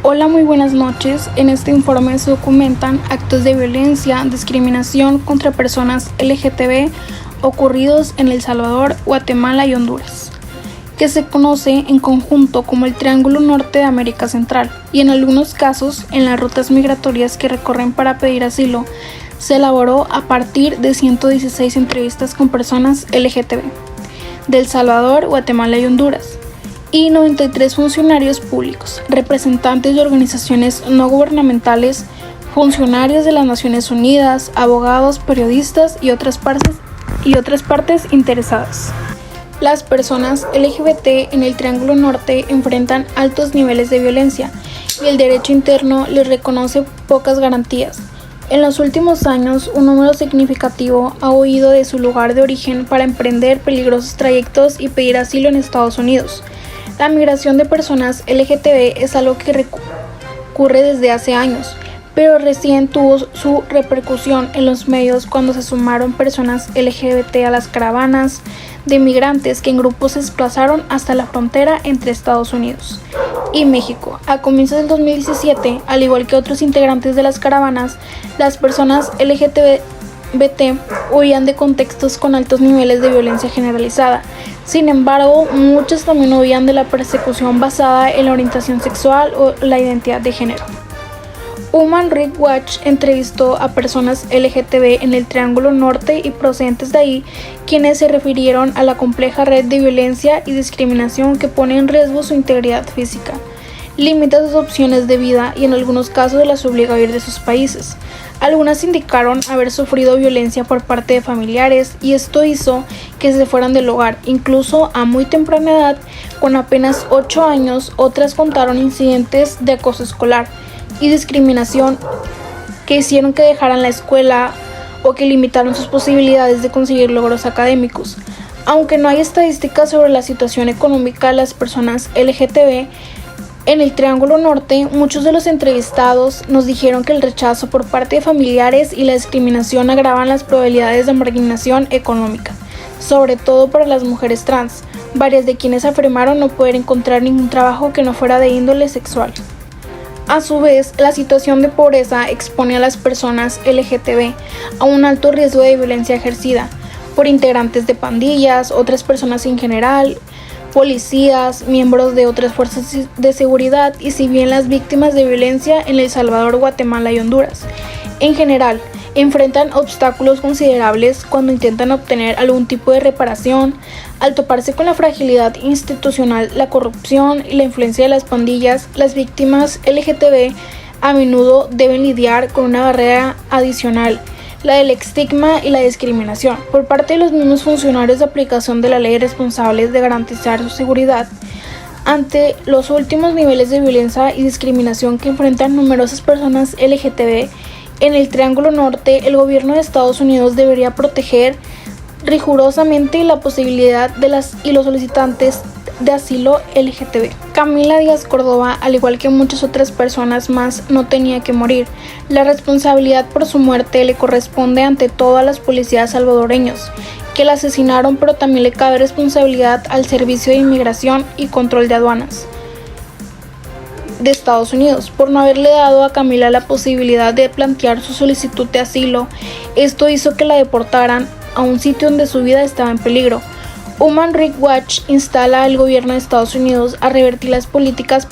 Hola, muy buenas noches. En este informe se documentan actos de violencia, discriminación contra personas LGTB ocurridos en El Salvador, Guatemala y Honduras, que se conoce en conjunto como el Triángulo Norte de América Central, y en algunos casos en las rutas migratorias que recorren para pedir asilo. Se elaboró a partir de 116 entrevistas con personas LGTB de El Salvador, Guatemala y Honduras, y 93 funcionarios públicos, representantes de organizaciones no gubernamentales, funcionarios de las Naciones Unidas, abogados, periodistas y otras partes interesadas. Las personas LGBT en el Triángulo Norte enfrentan altos niveles de violencia y el derecho interno les reconoce pocas garantías. En los últimos años, un número significativo ha huido de su lugar de origen para emprender peligrosos trayectos y pedir asilo en Estados Unidos. La migración de personas LGTB es algo que ocurre desde hace años, pero recién tuvo su repercusión en los medios cuando se sumaron personas LGBT a las caravanas de migrantes que en grupos se desplazaron hasta la frontera entre Estados Unidos y México. A comienzos del 2017, al igual que otros integrantes de las caravanas, las personas LGBT huían de contextos con altos niveles de violencia generalizada. Sin embargo, muchos también huían de la persecución basada en la orientación sexual o la identidad de género. Human Rights Watch entrevistó a personas LGTB en el Triángulo Norte y procedentes de ahí, quienes se refirieron a la compleja red de violencia y discriminación que pone en riesgo su integridad física, limita sus opciones de vida y en algunos casos las obliga a huir de sus países. Algunas indicaron haber sufrido violencia por parte de familiares y esto hizo que se fueran del hogar, incluso a muy temprana edad. Con apenas 8 años, otras contaron incidentes de acoso escolar y discriminación que hicieron que dejaran la escuela o que limitaron sus posibilidades de conseguir logros académicos. Aunque no hay estadísticas sobre la situación económica de las personas LGTB en el Triángulo Norte, muchos de los entrevistados nos dijeron que el rechazo por parte de familiares y la discriminación agravan las probabilidades de marginación económica, sobre todo para las mujeres trans, varias de quienes afirmaron no poder encontrar ningún trabajo que no fuera de índole sexual. A su vez, la situación de pobreza expone a las personas LGTB a un alto riesgo de violencia ejercida por integrantes de pandillas, otras personas en general, policías, miembros de otras fuerzas de seguridad, y si bien las víctimas de violencia en El Salvador, Guatemala y Honduras, en general, enfrentan obstáculos considerables cuando intentan obtener algún tipo de reparación, al toparse con la fragilidad institucional, la corrupción y la influencia de las pandillas. Las víctimas LGTB a menudo deben lidiar con una barrera adicional, la del estigma y la discriminación, por parte de los mismos funcionarios de aplicación de la ley responsables de garantizar su seguridad. Ante los últimos niveles de violencia y discriminación que enfrentan numerosas personas LGTB en el Triángulo Norte, el gobierno de Estados Unidos debería proteger rigurosamente la posibilidad de las y los solicitantes de asilo LGTB. Camila Díaz Córdoba, al igual que muchas otras personas más, no tenía que morir. La responsabilidad por su muerte le corresponde ante todo a los policías salvadoreños que la asesinaron, pero también le cabe responsabilidad al Servicio de Inmigración y Control de Aduanas de Estados Unidos por no haberle dado a Camila la posibilidad de plantear su solicitud de asilo. Esto hizo que la deportaran a un sitio donde su vida estaba en peligro. Human Rights Watch instala al gobierno de Estados Unidos a revertir las políticas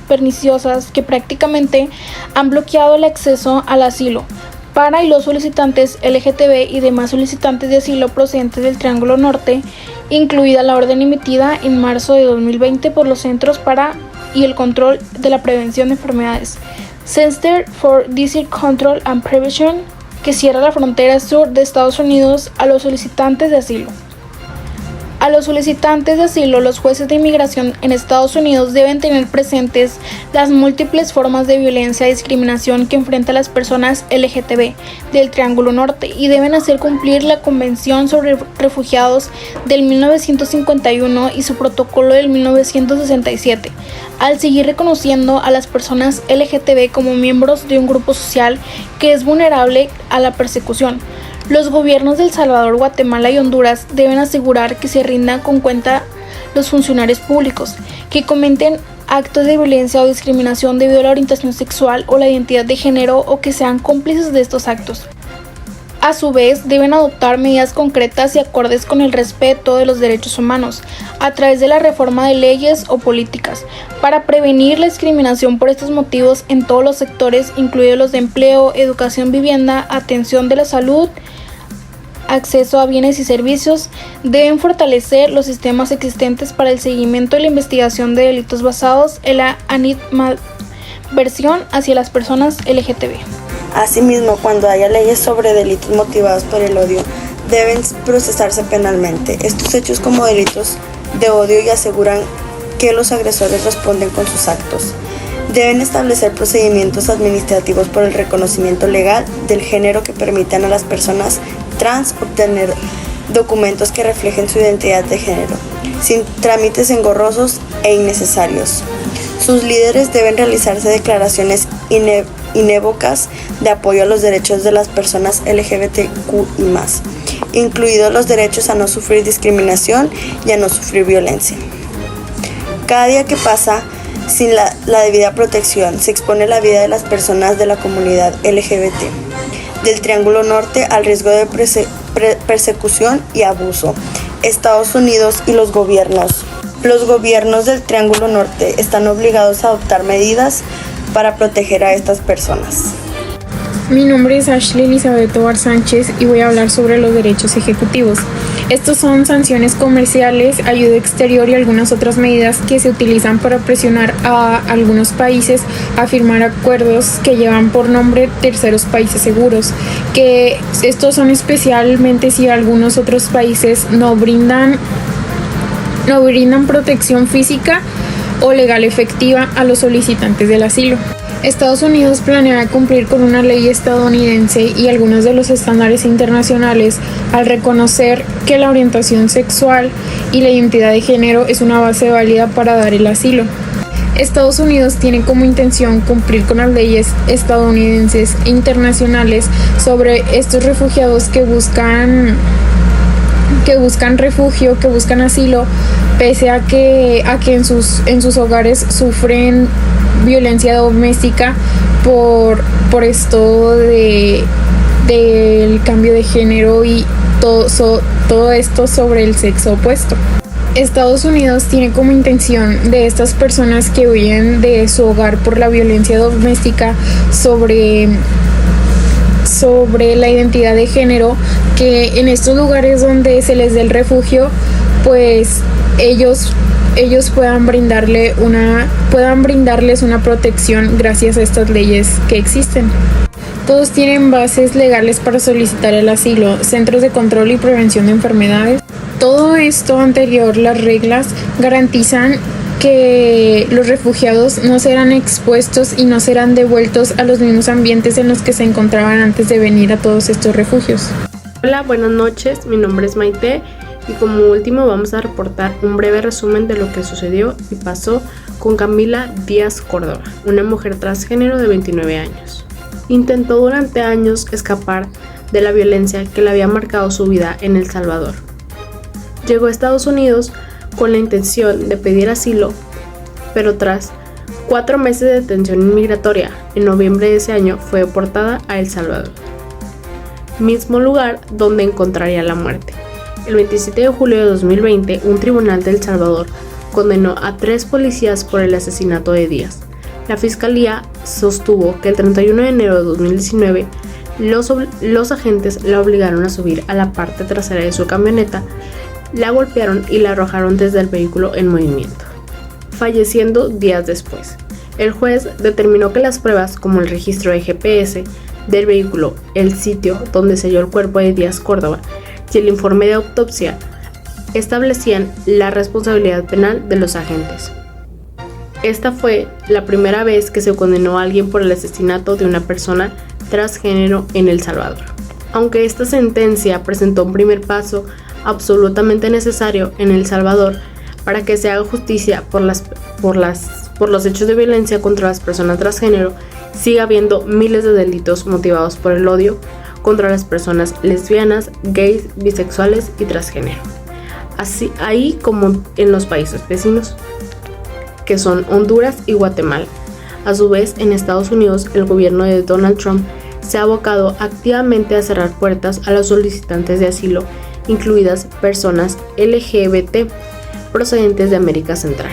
perniciosas que prácticamente han bloqueado el acceso al asilo para y los solicitantes LGTB y demás solicitantes de asilo procedentes del Triángulo Norte, incluida la orden emitida en marzo de 2020 por los Centros para y el Control de la Prevención de Enfermedades, Center for Disease Control and Prevention, que cierra la frontera sur de Estados Unidos a los solicitantes de asilo. A los solicitantes de asilo, los jueces de inmigración en Estados Unidos deben tener presentes las múltiples formas de violencia y discriminación que enfrentan las personas LGTB del Triángulo Norte y deben hacer cumplir la Convención sobre Refugiados del 1951 y su protocolo del 1967, al seguir reconociendo a las personas LGTB como miembros de un grupo social que es vulnerable a la persecución. Los gobiernos de El Salvador, Guatemala y Honduras deben asegurar que se rindan con cuenta los funcionarios públicos, que cometen actos de violencia o discriminación debido a la orientación sexual o la identidad de género o que sean cómplices de estos actos. A su vez, deben adoptar medidas concretas y acordes con el respeto de los derechos humanos, a través de la reforma de leyes o políticas, para prevenir la discriminación por estos motivos en todos los sectores, incluidos los de empleo, educación, vivienda, atención de la salud, acceso a bienes y servicios. Deben fortalecer los sistemas existentes para el seguimiento y la investigación de delitos basados en la animadversión hacia las personas LGTB. Asimismo, cuando haya leyes sobre delitos motivados por el odio, deben procesarse penalmente estos hechos como delitos de odio y aseguran que los agresores responden con sus actos. Deben establecer procedimientos administrativos por el reconocimiento legal del género que permitan a las personas trans obtener documentos que reflejen su identidad de género, sin trámites engorrosos e innecesarios. Sus líderes deben realizarse declaraciones inevocas de apoyo a los derechos de las personas LGBTQI+, incluidos los derechos a no sufrir discriminación y a no sufrir violencia. Cada día que pasa sin la debida protección se expone la vida de las personas de la comunidad LGBT del Triángulo Norte al riesgo de persecución y abuso. Estados Unidos y los gobiernos del Triángulo Norte están obligados a adoptar medidas para proteger a estas personas. Mi nombre es Ashley Elizabeth Tovar Sánchez y voy a hablar sobre los derechos ejecutivos. Estos son sanciones comerciales, ayuda exterior y algunas otras medidas que se utilizan para presionar a algunos países a firmar acuerdos que llevan por nombre terceros países seguros, que estos son especialmente si algunos otros países no brindan protección física o legal efectiva a los solicitantes del asilo. Estados Unidos planea cumplir con una ley estadounidense y algunos de los estándares internacionales al reconocer que la orientación sexual y la identidad de género es una base válida para dar el asilo. Estados Unidos tiene como intención cumplir con las leyes estadounidenses e internacionales sobre estos refugiados que buscan refugio, que buscan asilo, pese a que en sus hogares sufren violencia doméstica por esto del cambio de género y todo esto sobre el sexo opuesto. Estados Unidos tiene como intención de estas personas que huyen de su hogar por la violencia doméstica sobre la identidad de género, que en estos lugares donde se les dé el refugio, pues ellos puedan brindarles una protección gracias a estas leyes que existen. Todos tienen bases legales para solicitar el asilo, centros de control y prevención de enfermedades. Todo esto anterior, las reglas garantizan que los refugiados no serán expuestos y no serán devueltos a los mismos ambientes en los que se encontraban antes de venir a todos estos refugios. Hola, buenas noches, mi nombre es Maite y como último vamos a reportar un breve resumen de lo que sucedió y pasó con Camila Díaz Córdoba, una mujer transgénero de 29 años. Intentó durante años escapar de la violencia que le había marcado su vida en El Salvador. Llegó a Estados Unidos con la intención de pedir asilo, pero tras 4 meses de detención inmigratoria, en noviembre de ese año fue deportada a El Salvador, mismo lugar donde encontraría la muerte. El 27 de julio de 2020, un tribunal de El Salvador condenó a 3 policías por el asesinato de Díaz. La fiscalía sostuvo que el 31 de enero de 2019 los agentes la obligaron a subir a la parte trasera de su camioneta, la golpearon y la arrojaron desde el vehículo en movimiento, falleciendo días después. El juez determinó que las pruebas, como el registro de GPS del vehículo, el sitio donde se halló el cuerpo de Díaz Córdoba y el informe de autopsia, establecían la responsabilidad penal de los agentes. Esta fue la primera vez que se condenó a alguien por el asesinato de una persona transgénero en El Salvador. Aunque esta sentencia presentó un primer paso absolutamente necesario en El Salvador para que se haga justicia por los hechos de violencia contra las personas transgénero, sigue habiendo miles de delitos motivados por el odio contra las personas lesbianas, gays, bisexuales y transgénero, así ahí como en los países vecinos. que son Honduras y Guatemala. A su vez, en Estados Unidos, el gobierno de Donald Trump se ha abocado activamente a cerrar puertas a los solicitantes de asilo, incluidas personas LGBT procedentes de América Central.